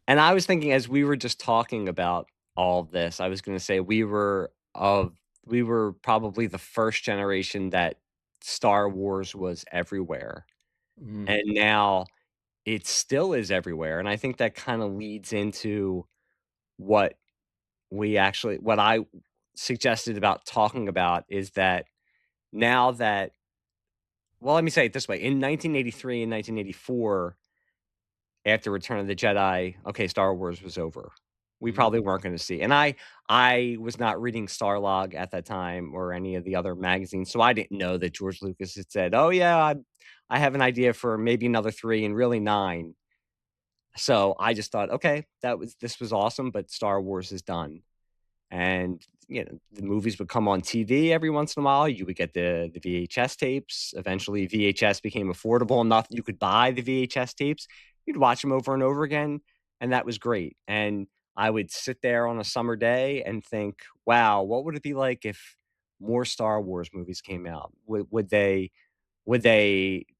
And I was thinking as we were just talking about all of this, I was gonna say we were probably the first generation that Star Wars was everywhere, Mm, and now it still is everywhere, and I think that kinda leads into what what I suggested about talking about is that now that well, let me say it this way, in 1983 and 1984 after Return of the Jedi, okay, Star Wars was over. We mm, probably weren't gonna see, and I was not reading Starlog at that time or any of the other magazines, so I didn't know that George Lucas had said, "Oh, yeah, I have an idea for maybe another 3 and really 9." So, I just thought, "Okay, this was awesome, but Star Wars is done." And, the movies would come on TV every once in a while, you would get the VHS tapes, eventually VHS became affordable enough that you could buy the VHS tapes, you'd watch them over and over again, and that was great, and I would sit there on a summer day and think, "Wow, what would it be like if more Star Wars movies came out? Would they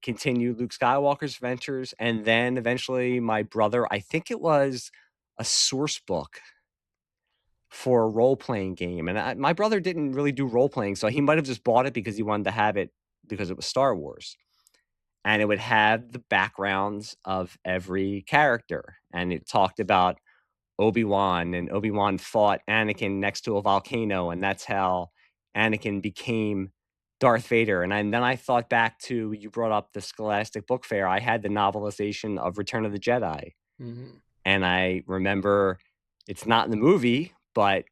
continue Luke Skywalker's adventures?" And then eventually my brother I think it was a source book for a role-playing game, and my brother didn't really do role-playing, so he might have just bought it because he wanted to have it because it was Star Wars, and it would have the backgrounds of every character, and it talked about Obi-Wan, and Obi-Wan fought Anakin next to a volcano, and that's how Anakin became Darth Vader, and then I thought back to you brought up the Scholastic Book Fair, I had the novelization of Return of the Jedi, mhm, and I remember it's not in the movie, but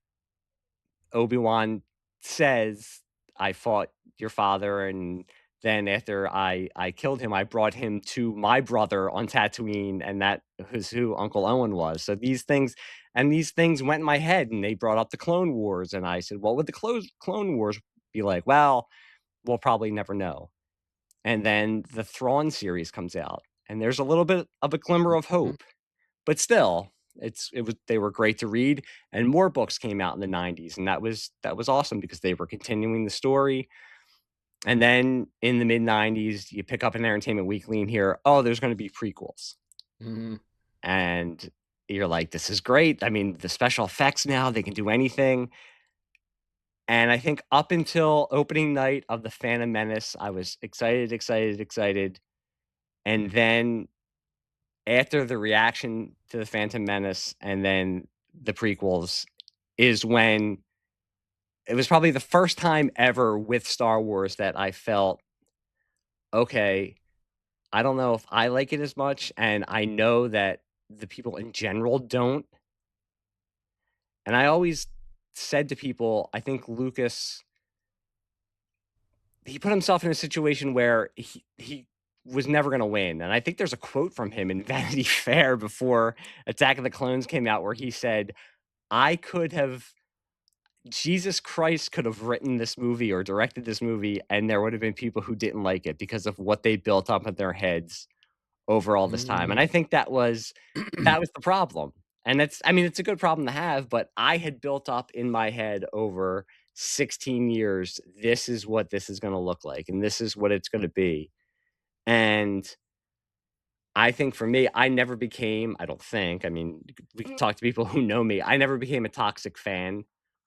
Obi-Wan says, "I fought your father, and then after I killed him, I brought him to my brother on Tatooine, and that was who Uncle Owen was." So these things went in my head, and they brought up the Clone Wars, and I said, "What would the Clone Wars be like?" "Well, we'll probably never know." And then the Thrawn series comes out, and there's a little bit of a glimmer of mhm. hope. But still, it was they were great to read, and more books came out in the '90s, and that was awesome because they were continuing the story, and then in the mid-90s, you pick up an Entertainment Weekly and hear, "Oh, there's gonna be prequels," Mhm. and you're like, "This is great." I mean, the special effects now, they can do anything, and I think up until opening night of The Phantom Menace, I was excited, excited, excited, and then after the reaction to The Phantom Menace and then the prequels is when it was probably the first time ever with Star Wars that I felt, "Okay, I don't know if I like it as much, and I know that the people in general don't." And I always said to people, I think Lucas he put himself in a situation where he was never gonna win, and I think there's a quote from him in Vanity Fair before Attack of the Clones came out where he said, "I could have Jesus Christ could have written this movie or directed this movie, and there would have been people who didn't like it because of what they built up in their heads over all this time." And Mm. I think that was the problem. And it's I mean, it's a good problem to have, but I had built up in my head over 16 years, this is what this is gonna look like, and this is what it's gonna be. And I think for me, I never became I don't think, I mean, we can talk to people who know me, I never became a toxic fan,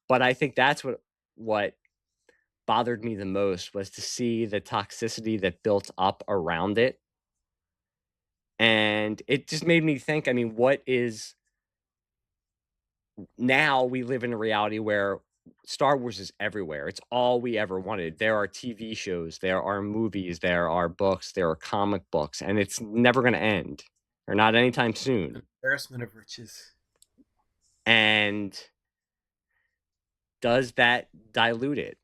but I think that's what bothered me the most was to see the toxicity that built up around it, and it just made me think, I mean, what is now we live in a reality where Star Wars is everywhere, it's all we ever wanted. There are TV shows, there are movies, there are books, there are comic books, and it's never gonna end, or not anytime soon, Embarrassment of riches. and does that dilute it?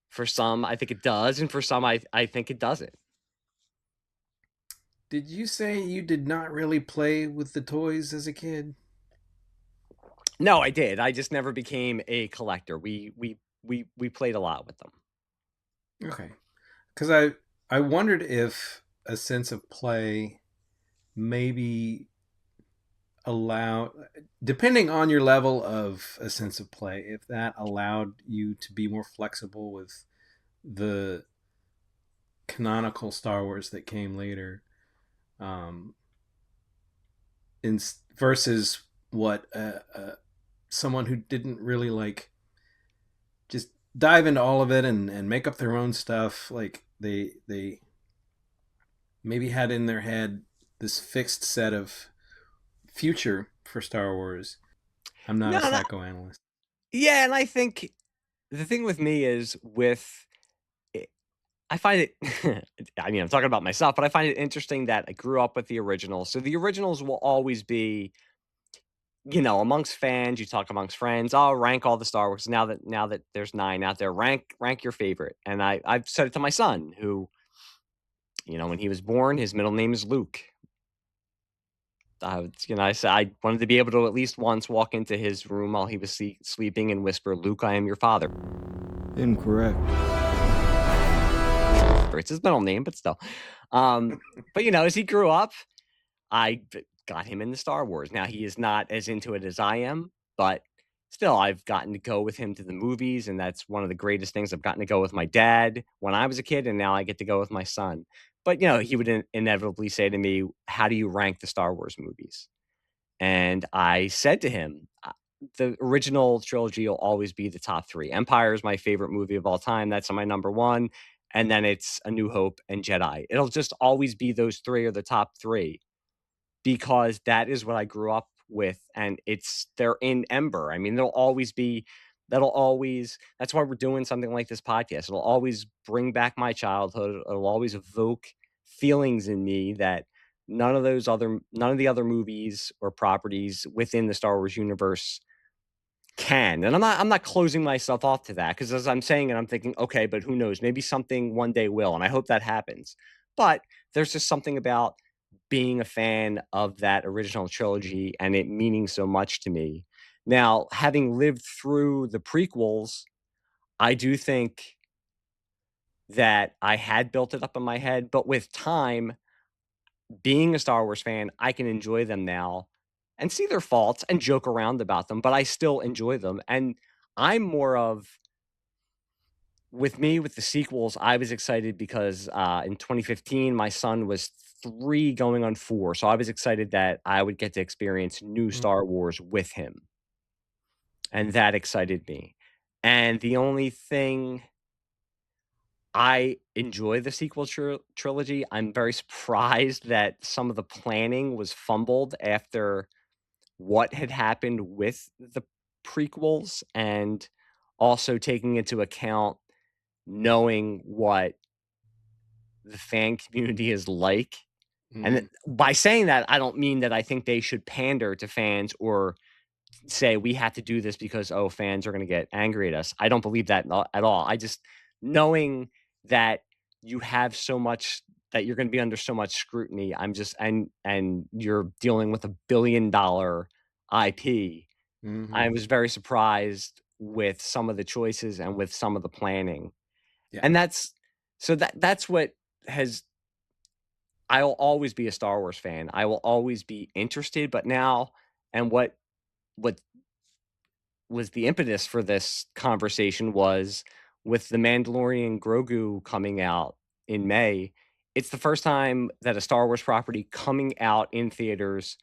For some, I think it does, and for some, I think it doesn't. Did you say you did not really play with the toys as a kid? No, I did. I just never became a collector. We played a lot with them. Okay. Because I wondered if a sense of play maybe allow, depending on your level of a sense of play, if that allowed you to be more flexible with the canonical Star Wars that came later. Um, versus what someone who didn't really like just dive into all of it and make up their own stuff. Like they maybe had in their head this fixed set of future for Star Wars. I'm not No, a no psychoanalyst. yeah, and I think the thing with me is with I I find it I mean, I'm talking about myself, but I find it interesting that I grew up with the originals. So the originals will always be, amongst fans, you talk amongst friends, "I'll rank all the Star Wars." Now that there's 9 out there, rank your favorite. And I've said it to my son who, when he was born, his middle name is Luke. I said I wanted to be able to at least once walk into his room while he was sleeping and whisper, "Luke, I am your father." Incorrect. It's his middle name, but still. Um, but, as he grew up, got him into Star Wars. Now he is not as into it as I am, but still, I've gotten to go with him to the movies, and that's one of the greatest things. I've gotten to go with my dad when I was a kid, and now I get to go with my son. But, he would inevitably say to me, "How do you rank the Star Wars movies?" And I said to him, the original trilogy will always be the top 3. Empire is my favorite movie of all time, that's on my number 1, and then it's A New Hope and Jedi. It'll just always be those 3 are the top 3 because that is what I grew up with, and they're in Ember. I mean, that'll always that's why we're doing something like this podcast. It'll always bring back my childhood. It'll always evoke feelings in me that none of the other movies or properties within the Star Wars universe can. And I'm not closing myself off to that because as I'm saying it, I'm thinking, okay, but who knows? Maybe something one day will, and I hope that happens. But there's just something about being a fan of that original trilogy and it meaning so much to me. Now, having lived through the prequels, I do think that I had built it up in my head, but with time, being a Star Wars fan, I can enjoy them now and see their faults and joke around about them, but I still enjoy them. And I'm more of with me with the sequels, I was excited because in 2015 my son was 3 going on 4. So I was excited that I would get to experience new Mm, Star Wars with him. And that excited me. And the only thing I enjoy the sequel trilogy. I'm very surprised that some of the planning was fumbled after what had happened with the prequels and also taking into account knowing what the fan community is like. And mm, by saying that, I don't mean that I think they should pander to fans or say we have to do this because oh fans are going to get angry at us. I don't believe that at all. I just knowing that you have so much that you're going to be under so much scrutiny. I'm just and you're dealing with $1 billion IP. I hmm was very surprised with some of the choices and with some of the planning. Yeah. And that's what has I'll always be a Star Wars fan. I will always be interested, but now and what was the impetus for this conversation was with The Mandalorian Grogu coming out in May. It's the first time that a Star Wars property coming out in theaters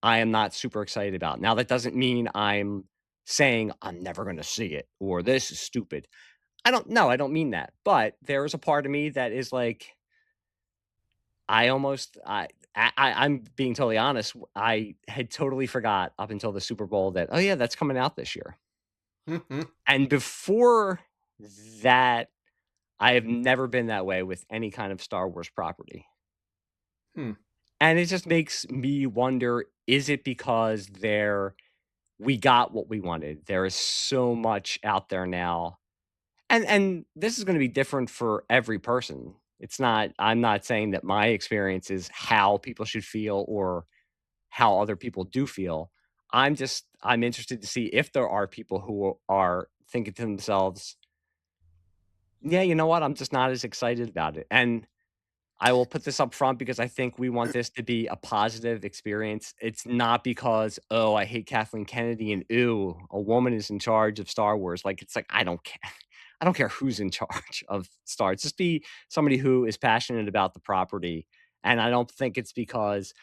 I am not super excited about. Now that doesn't mean I'm saying I'm never gonna see it or this is stupid. I don't mean that. But there is a part of me that is like, I almost I'm being totally honest, I had totally forgot up until the Super Bowl that, "Oh, yeah, that's coming out this year." hmm And before that, I have never been that way with any kind of Star Wars property. Hmm. And it just makes me wonder, is it because we got what we wanted? There is so much out there now. And this is gonna be different for every person. I'm not saying that my experience is how people should feel or how other people do feel. I'm interested to see if there are people who are thinking to themselves, "Yeah, you know what? I'm just not as excited about it." And I will put this up front because I think we want this to be a positive experience. It's not because, "Oh, I hate Kathleen Kennedy," and, "Ooh, a woman is in charge of Star Wars." Like, it's like, I don't care. I don't care who's in charge of Star Just be somebody who is passionate about the property, and I don't think it's because,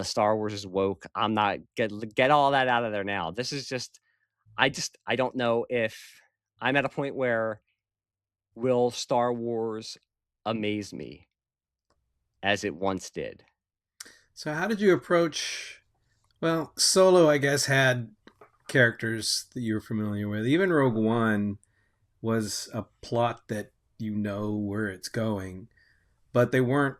Star Wars is woke. I'm not get all that out of there now. This is just I don't know if I'm at a point where will Star Wars amaze me as it once did? So how did you approach? Well, Solo, I guess, had characters that you were familiar with. Even Rogue One was a plot that you know where it's going, but they weren't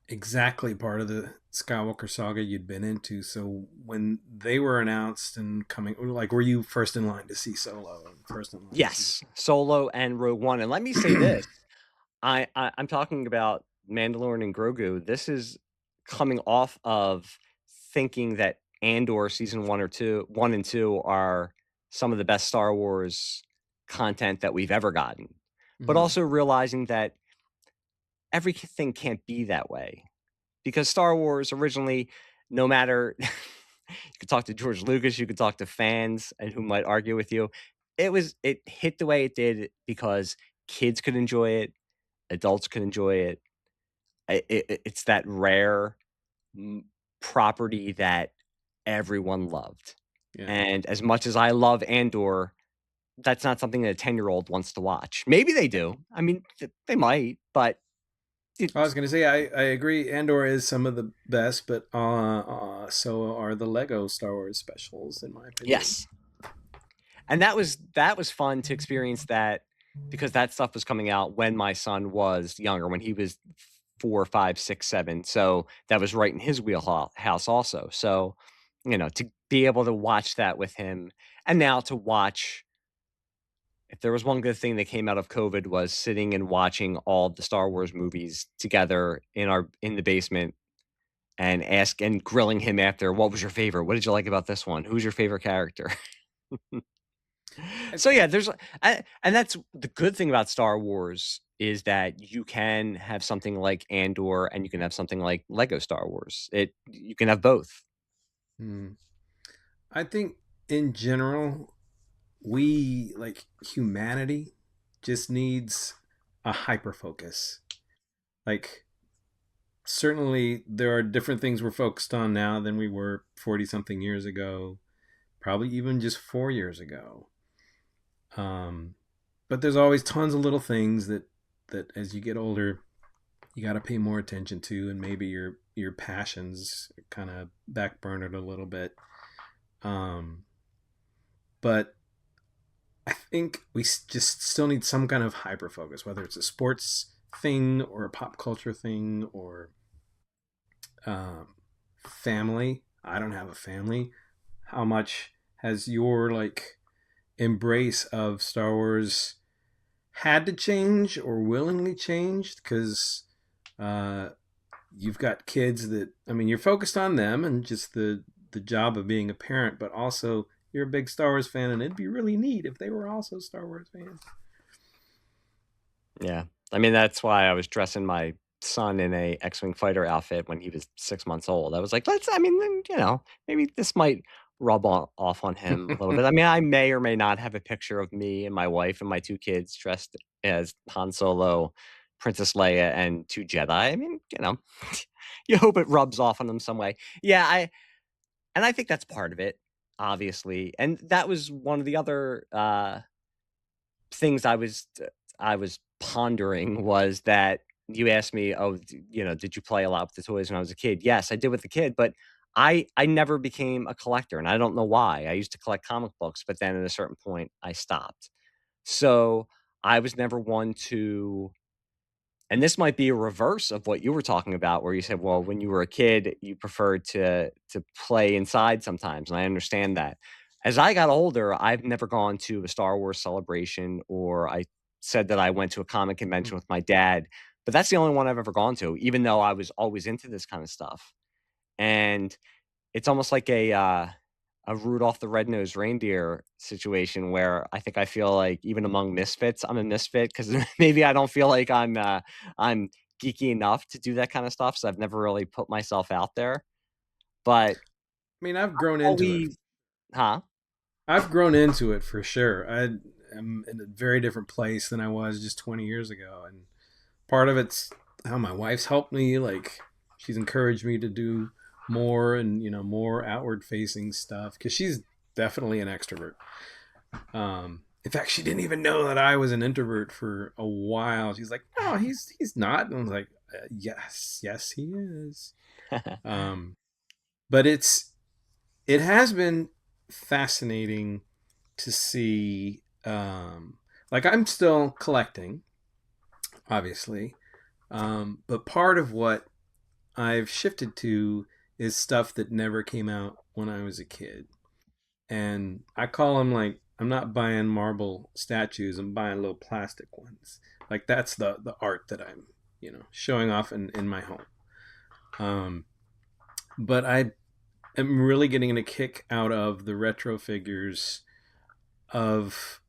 exactly part of the Skywalker saga you'd been into. So when they were announced and coming, like, were you first in line to see Solo and first in line to see? Yes, Solo and Rogue One, and let me say this, I'm talking about Mandalorian and Grogu. This is coming off of thinking that Andor season 1 and 2 are some of the best Star Wars content that we've ever gotten, but Mm-hmm. also realizing that everything can't be that way because Star Wars originally, no matter you could talk to George Lucas, you could talk to fans and who might argue with you, it hit the way it did because kids could enjoy it, adults could enjoy it. It's that rare m property that everyone loved, Yeah. and as much as I love Andor, that's not something that a ten-year-old wants to watch. Maybe they do. I mean, they might, but it I was going to say I agree. Andor is some of the best, but so are the Lego Star Wars specials, in my opinion. yes. And that was fun to experience that because that stuff was coming out when my son was younger, when he was 4, 5, 6, 7. So that was right in his wheelhouse also. So, to be able to watch that with him and now to watch if there was one good thing that came out of COVID was sitting and watching all the Star Wars movies together in the basement and grilling him after, "What was your favorite? What did you like about this one? Who's your favorite character?" I, So yeah, and that's the good thing about Star Wars is that you can have something like Andor and you can have something like Lego Star Wars. You can have both. hmm. I think in general, we like humanity just needs a hyper focus. Like, certainly, there are different things we're focused on now than we were 40 something years ago, probably even just 4 years ago. Um, but there's always tons of little things that as you get older, you got to pay more attention to, and maybe your passions kind of backburnered a little bit. Um, but I think we just still need some kind of hyper focus, whether it's a sports thing or a pop culture thing or um, family. I don't have a family. How much has your like embrace of Star Wars had to change or willingly changed? Because uh, you've got kids that I mean, you're focused on them and just the job of being a parent, but also you're a big Star Wars fan, and it'd be really neat if they were also Star Wars fans. Yeah. I mean, that's why I was dressing my son in a X-Wing fighter outfit when he was 6 months old. I was like, "Let's I mean, then, maybe this might rub off on him a little bit." I mean, I may or may not have a picture of me and my wife and my 2 kids dressed as Han Solo, Princess Leia, and 2 Jedi. I mean, you hope it rubs off on them some way. Yeah, I think that's part of it, obviously, and that was one of the other, things I was pondering was that you asked me, "Oh, did you play a lot with the toys when I was a kid?" Yes, I did with the kid, but I never became a collector, and I don't know why. I used to collect comic books, but then at a certain point, I stopped. So, I was never one to and this might be a reverse of what you were talking about, where you said, well, when you were a kid, you preferred to play inside sometimes, and I understand that. As I got older, I've never gone to a Star Wars celebration, or I said that I went to a comic convention with my dad, but that's the only one I've ever gone to, even though I was always into this kind of stuff. And it's almost like a Rudolph the Red-Nosed Reindeer situation where I think I feel like even among misfits, I'm a misfit because maybe I don't feel like I'm geeky enough to do that kind of stuff, so I've never really put myself out there, but I mean, I've grown into it. always Huh? I've grown into it for sure. I am in a very different place than I was just 20 years ago, and part of it's how my wife's helped me. Like, she's encouraged me to do more and more outward facing stuff because she's definitely an extrovert. In fact, she didn't even know that I was an introvert for a while. She's like, "No, he's not." And I was like, "Yes, yes, he is." Um, but it has been fascinating to see. Like I'm still collecting, obviously, but part of what I've shifted to is stuff that never came out when I was a kid. And I call them like I'm not buying marble statues, I'm buying little plastic ones. Like that's the art that I'm, showing off in my home. Um, but I am really getting a kick out of the retro figures of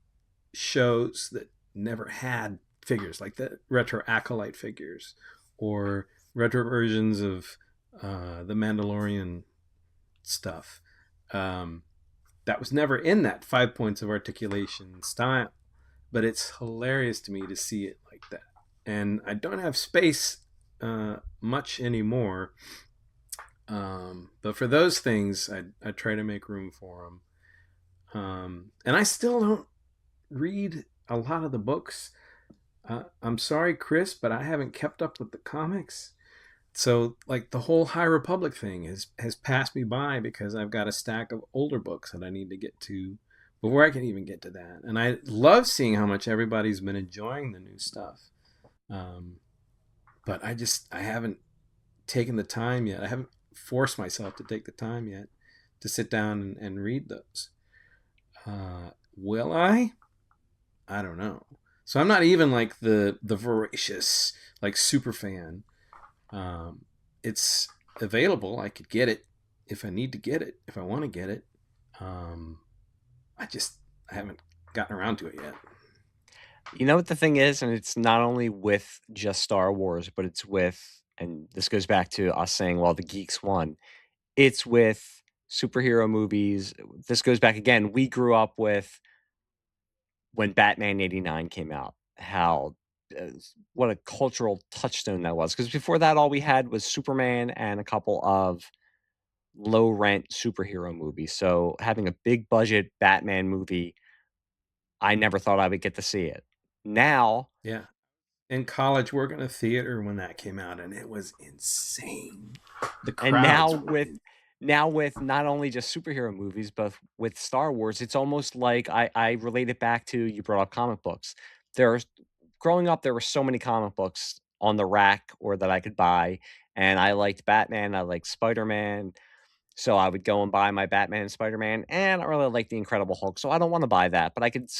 shows that never had figures, like the retro acolyte figures or retro versions of the Mandalorian stuff. Um, that was never in that 5 points of articulation style, but it's hilarious to me to see it like that. And I don't have space much anymore, but for those things, I try to make room for them. And I still don't read a lot of the books. I'm sorry, Chris, but I haven't kept up with the comics. So, like the whole High Republic thing has passed me by because I've got a stack of older books that I need to get to before I can even get to that. And I love seeing how much everybody's been enjoying the new stuff. Um, but I haven't taken the time yet. I haven't forced myself to take the time yet to sit down and read those. Will I? I don't know. So I'm not even like the voracious like super fan. Um, it's available. I could get it if I need to get it, if I want to get it. Um, I just I haven't gotten around to it yet. You know what the thing is? And it's not only with just Star Wars, but it's with, and this goes back to us saying, well, the geeks won. It's with superhero movies. This goes back again. We grew up with when Batman '89 came out, how what a cultural touchstone that was. Because before that, all we had was Superman and a couple of low rent superhero movies. So having a big budget Batman movie, I never thought I would get to see it. Now, Yeah. In college, working a theater when that came out, and it was insane. The and now crowds were with not only just superhero movies, but with Star Wars, it's almost like I relate it back to, you brought up comic books. There's Growing up, there were so many comic books on the rack or that I could buy, and I liked Batman, I liked Spider-Man, so I would go and buy my Batman and Spider-Man, and I really like the Incredible Hulk, so I don't wanna buy that, but I could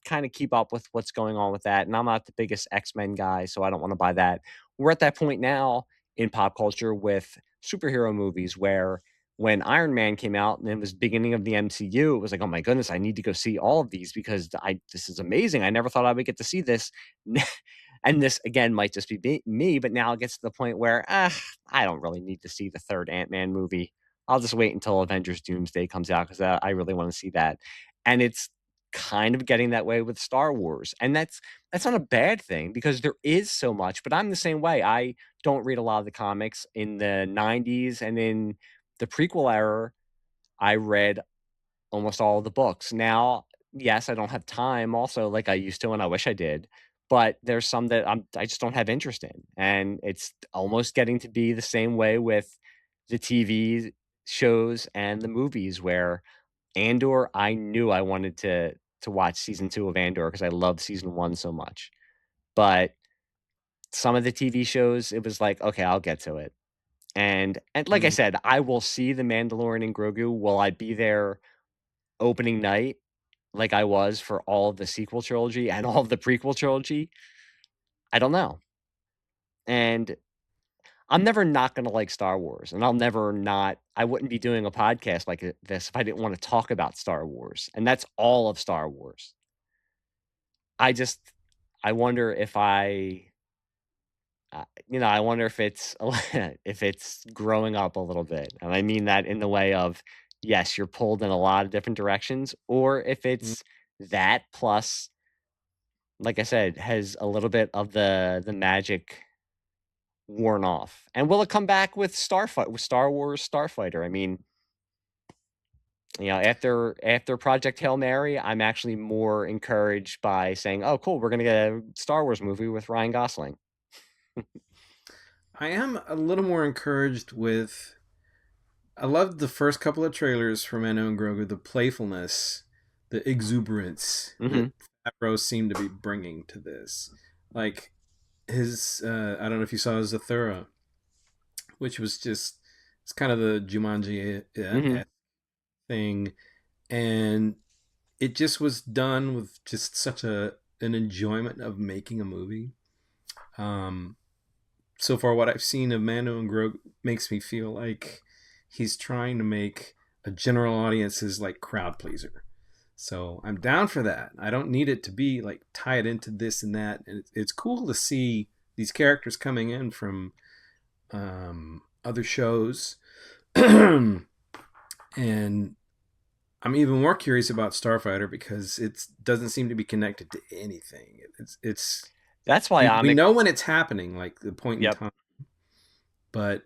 kinda keep up with what's going on with that, and I'm not the biggest X-Men guy, so I don't wanna buy that. We're at that point now in pop culture with superhero movies where when Iron Man came out and it was beginning of the MCU, it was like, "Oh my goodness, I need to go see all of these because I this is amazing. I never thought I would get to see this." And this, again, might just be me, but now it gets to the point where, I don't really need to see the 3rd Ant-Man movie. I'll just wait until Avengers Doomsday comes out 'cause I really wanna see that, and it's kind of getting that way with Star Wars, and that's not a bad thing because there is so much, but I'm the same way. I don't read a lot of the comics. In the '90s and in the prequel era, I read almost all of the books. Now, yes, I don't have time also like I used to, and I wish I did, but there's some that I just don't have interest in, and it's almost getting to be the same way with the TV shows and the movies where Andor, I knew I wanted to watch season 2 of Andor because I loved season 1 so much, but some of the TV shows, it was like, "Okay, I'll get to it." And like I Mm. said, I will see The Mandalorian and Grogu. Will I be there opening night like I was for all of the sequel trilogy and all of the prequel trilogy? I don't know. And I'm never not gonna like Star Wars, and I'll never not I wouldn't be doing a podcast like this if I didn't wanna talk about Star Wars, and that's all of Star Wars. I just I wonder if I wonder if it's if it's growing up a little bit, and I mean that in the way of, yes, you're pulled in a lot of different directions, or if Mm. it's that plus, like I said, has a little bit of the magic worn off. And will it come back with Star Wars Starfighter? I mean, after Project Hail Mary, I'm actually more encouraged by saying, "Oh, cool, we're gonna get a Star Wars movie with Ryan Gosling." I am a little more encouraged with. I loved the first couple of trailers for Mando and Grogu, the playfulness, the exuberance that Mhm, Favreau seemed to be bringing to this. Like his, I don't know if you saw his Zathura, which was just, it's kind of the Jumanji mhm. thing. And it just was done with just such an enjoyment of making a movie. Um, so far, what I've seen of Mando and Grogu makes me feel like he's trying to make a general audience's like crowd pleaser. So I'm down for that. I don't need it to be like tied into this and that. And it's cool to see these characters coming in from other shows. And I'm even more curious about Starfighter because it doesn't seem to be connected to anything. It's That's why I'm we ex know when it's happening, like the point in Yep. time, but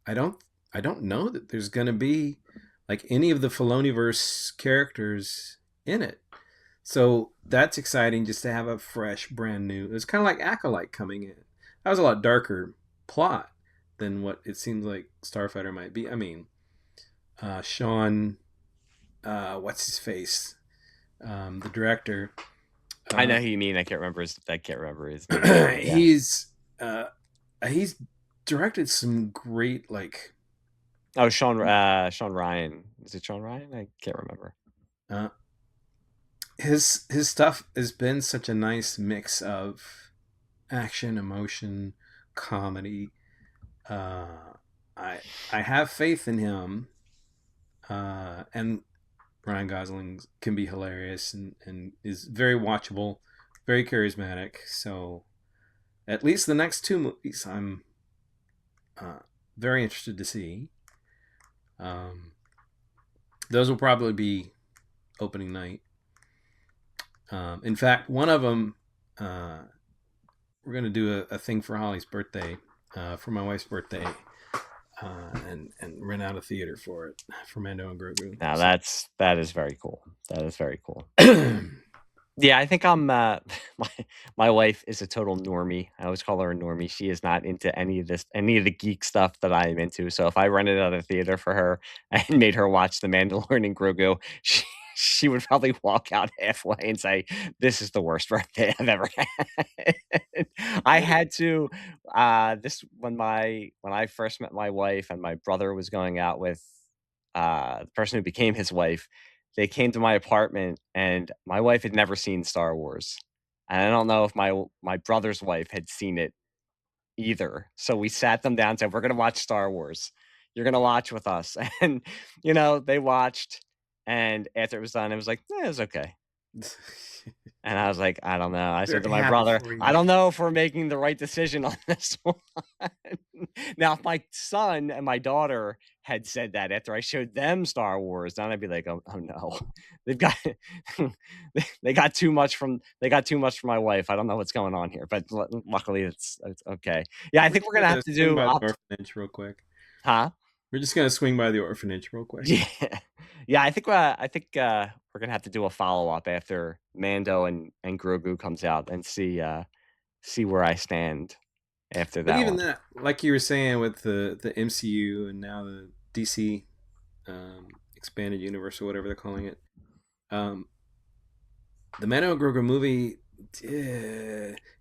I don't I don't know that there's gonna be like any of the Filoniverse characters in it. So that's exciting just to have a fresh, brand new. It's kind of like Acolyte coming in. That was a lot darker plot than what it seems like Starfighter might be. I mean, Sean, what's his face? The director. I Uh, know who you mean, I can't remember his name either, but yeah. uh, he's directed some great like Oh, Sean Ryan. Is it Sean Ryan? I can't remember. uh, his stuff has been such a nice mix of action, emotion, comedy. Uh, I I have faith in him, and Ryan Gosling can be hilarious and is very watchable, very charismatic. So at least the next two movies, I'm uh, very interested to see. Um, those will probably be opening night. In fact, one of them, uh, we're going to do a thing for Holly's birthday, for my wife's birthday, and rent out a theater for it for Mando and Grogu. Now So that is very cool. That is very cool. Yeah, I think I'm, my my wife is a total normie. I always call her a normie. She is not into any of the geek stuff that I am into. So if I rented out a theater for her and made her watch The Mandalorian and Grogu, she would probably walk out halfway and say, "This is the worst birthday I've ever had." I maybe had to, this when I first met my wife and my brother was going out with, the person who became his wife, they came to my apartment, and my wife had never seen Star Wars, and I don't know if my brother's wife had seen it either, so we sat them down and said, "We're gonna watch Star Wars. You're gonna watch with us," and, they watched, and after it was done, it was like, "Eh, it was okay." And I was like, "I don't know." I said to very my happy brother, for "I you. don't know if we're making the right decision on this one." Now, if my son and my daughter had said that after I showed them Star Wars, then I'd be like, "Oh, no. They've got they got too much from my wife. I don't know what's going on here." But luckily, it's okay. Yeah, I We're think we're just gonna have gonna to swing do by the opt orphanage real quick. Huh? We're just gonna swing by the orphanage real quick. Yeah. Yeah, I think, we're gonna have to do a follow-up after Mando and Grogu comes out and see where I stand after But that even one. that, like you were saying with the MCU and now the DC expanded universe or whatever they're calling it, um, the Mano Grogu movie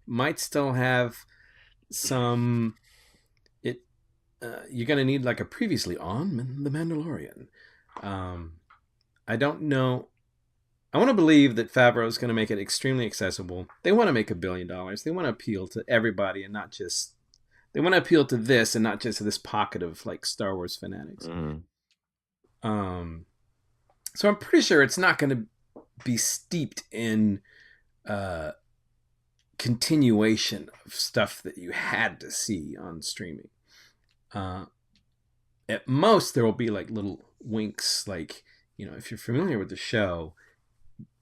might still have some. It you're gonna need like a previously on the Mandalorian. Um, I don't know. I want to believe that Favreau is going to make it extremely accessible. They want to make $1 billion. They want to appeal to everybody and not just. They want to appeal to this and not just to this pocket of like Star Wars fanatics. Mhm. Um, so I'm pretty sure it's not going to be steeped in uh, continuation of stuff that you had to see on streaming. Uh, at most, there will be like little winks, like if you're familiar with the show,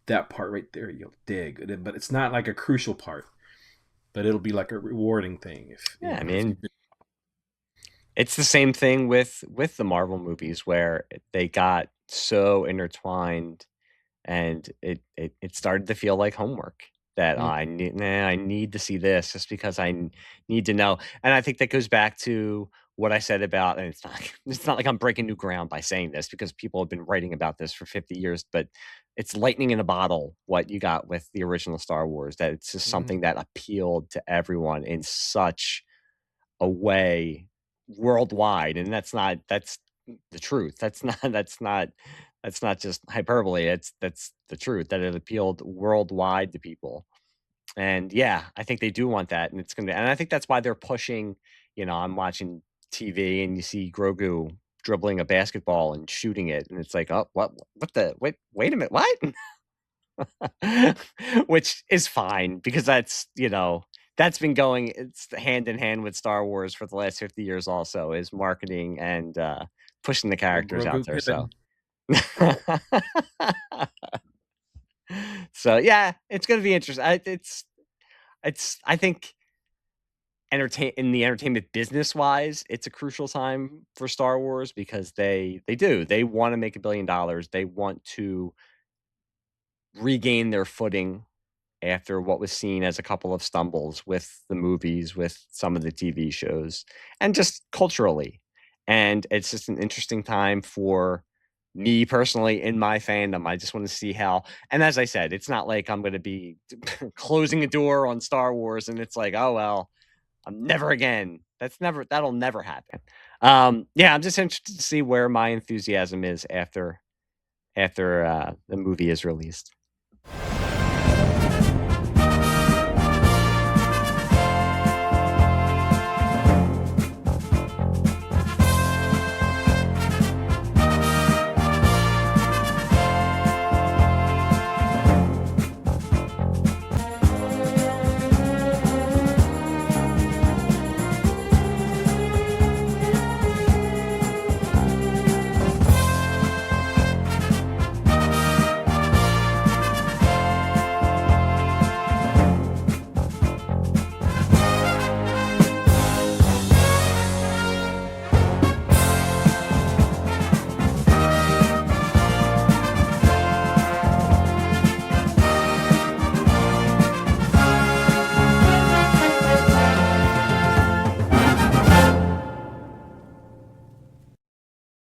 that part right there you'll dig, but it's not like a crucial part. But it'll be like a rewarding thing if Yeah, I if mean, you've been. It's the same thing with the Marvel movies where they got so intertwined and it started to feel like homework that Mm, I need to see this just because need to know. And I think that goes back to what I said about, and it's not it's not like I'm breaking new ground by saying this because people have been writing about this for 50 years, but it's lightning in a bottle what you got with the original Star Wars, that it's just mm. something that appealed to everyone in such a way worldwide, and that's the truth. That's not just hyperbole. That's the truth that it appealed worldwide to people. And yeah, I think they do want that, and it's gonna and I think that's why they're pushing, I'm watching TV and you see Grogu dribbling a basketball and shooting it, and it's like, "Oh, what the wait a minute, what?" Which is fine because that's been going it's hand in hand with Star Wars for the last 50 years also, is marketing and, pushing the Little characters out Grogu there, so Pippin. so, yeah, it's gonna be interesting. I think in the entertainment business-wise, it's a crucial time for Star Wars because they wanna make $1 billion. They want to regain their footing after what was seen as a couple of stumbles with the movies, with some of the TV shows, and just culturally. And it's just an interesting time for me personally in my fandom. I just want to see how, and as I said, it's not like I'm going to be closing a door on Star Wars and it's like, oh, well, I'm never again. That'll never happen. Yeah, I'm just interested to see where my enthusiasm is after the movie is released.